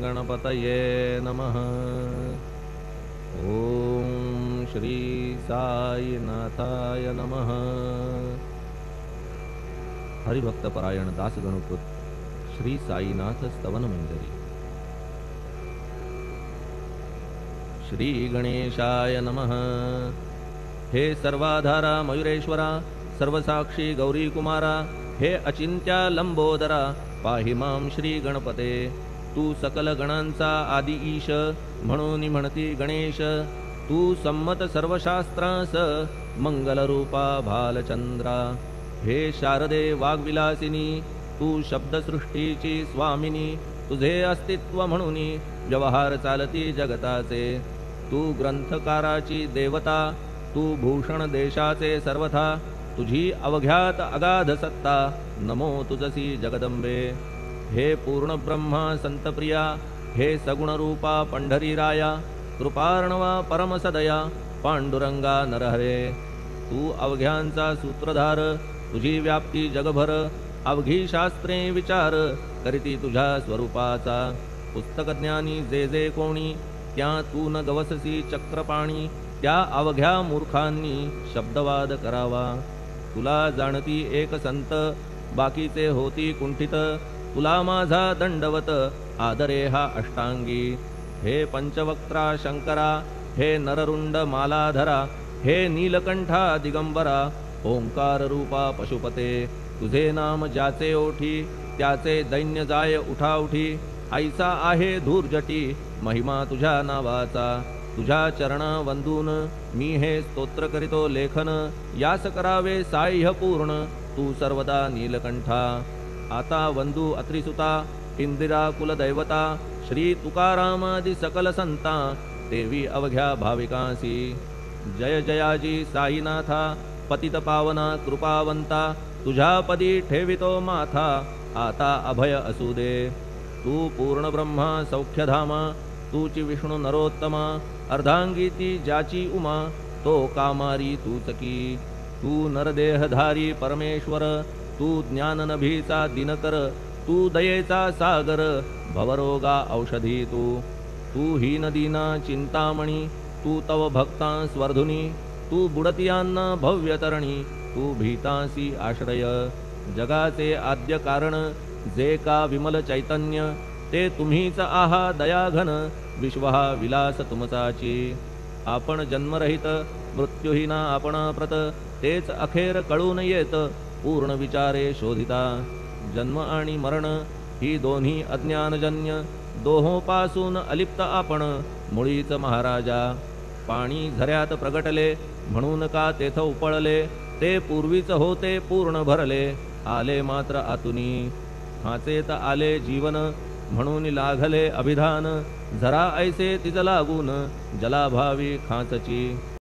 गणपतये नमः। ओम श्री साईनाथाय नमः। हरिभक्तपरायण दास गणपत श्री साईनाथ स्तवन मंजरी। श्री गणेशाय नमः। हे सर्वाधारा मयुरेश्वरा, सर्वसाक्षी गौरी कुमारा, हे अचिंत्या लंबोदरा, पाहि मां श्री गणपते। तू सकल गणांचा आदि ईश, म्हणून म्हणती गणेश। तू संमत सर्वशास्त्रांस, मंगलरूपा भालचंद्रा। हे शारदे वाग्विलासिनी, तू शब्दसृष्टीची स्वामिनी। तुझे अस्तित्व म्हणून व्यवहार चालती जगताचे। तू ग्रंथकाराची देवता, तू भूषण देशाचे सर्वथा। तुझी अवघ्यात अगाध सत्ता, नमो तुझसी जगदंबे। हे पूर्ण ब्रह्मा संतप्रिया, हे सगुण रूपा पंढरीराया। कृपार्णवा परमसदया, पांडुरंगा नरहरे। तू अवघ्यांचा सूत्रधार, तुझी व्याप्ती जगभर। अवघी शास्त्रे विचार, करीती तुझ्या स्वरूपाचा। पुस्तकज्ञानी जे जे कोणी, त्या तू न गवससी चक्रपाणी। त्या अवघ्या मूर्खांनी शब्दवाद करावा। तुला जाणती एक संत, बाकीचे होती कुंठित। तुला माझा दंडवत, आदरे हा अष्टांगी। हे पंचवक्त्रा शंकरा, हे नररुंड मालाधरा। हे नीलकंठा दिगंबरा, ओंकार रूपा पशुपते। तुझे नाम ज्याचे ओठी, त्याचे दैन्य जाय उठाउठी। ऐसा आहे धूर्जटी, महिमा तुझ्या नावाचा। तुझ्या चरणा वंदून मी हे स्तोत्र करीतो लेखन। यास करावे साह्य पूर्ण, तू सर्वदा नीलकंठा। आता वंदू अत्रिसुता, इंदिरा कुलदैवता। श्री तुकारामादि सकल संता, देवी अवघ्या भाविकांसी। जय जयाजी साईनाथा, पतित पावना कृपावंता। तुझ्या पदी ठेवितो माथा, आता अभय असू दे। तू पूर्ण ब्रह्मा सौख्यधामा, तूची विष्णू नरोत्तमा। अर्धांगी ती ज्याची उमा, तो कामारी तूचकी। तू नरदेहधारी परमेश्वर, तू ज्ञाननभीचा दिनकर। तू दयेचा सागर, भवरोगा औषधी तू। तू हीनदीना चिंतामणी, तू तव भक्तां स्वर्धुनी। तू बुडतियांना भव्यतरणी, तू भीतांसी आश्रय। जगाचे आद्य कारण, जे का विमल चैतन्य। ते तुम्हीच आहा दयाघन, विश्व हा विलास तुमचाची। आपण जन्मरहित, मृत्यूहीना आपणा प्रत। तेच अखेर कळून येत, पूर्ण विचारे शोधिता। जन्म आणि मरण ही दोन्ही अज्ञानजन्य। दोहोपासून अलिप्त आपण, मुळीच महाराजा। पाणी झऱ्यात प्रगटले, म्हणून का तेथ उपळले। ते पूर्वीच होते पूर्ण भरले, आले मात्र आतुनी। खाचेत आले जीवन, म्हणून लागले अभिधान। झरा ऐसे तिज लागून, जलाभावी खाचची।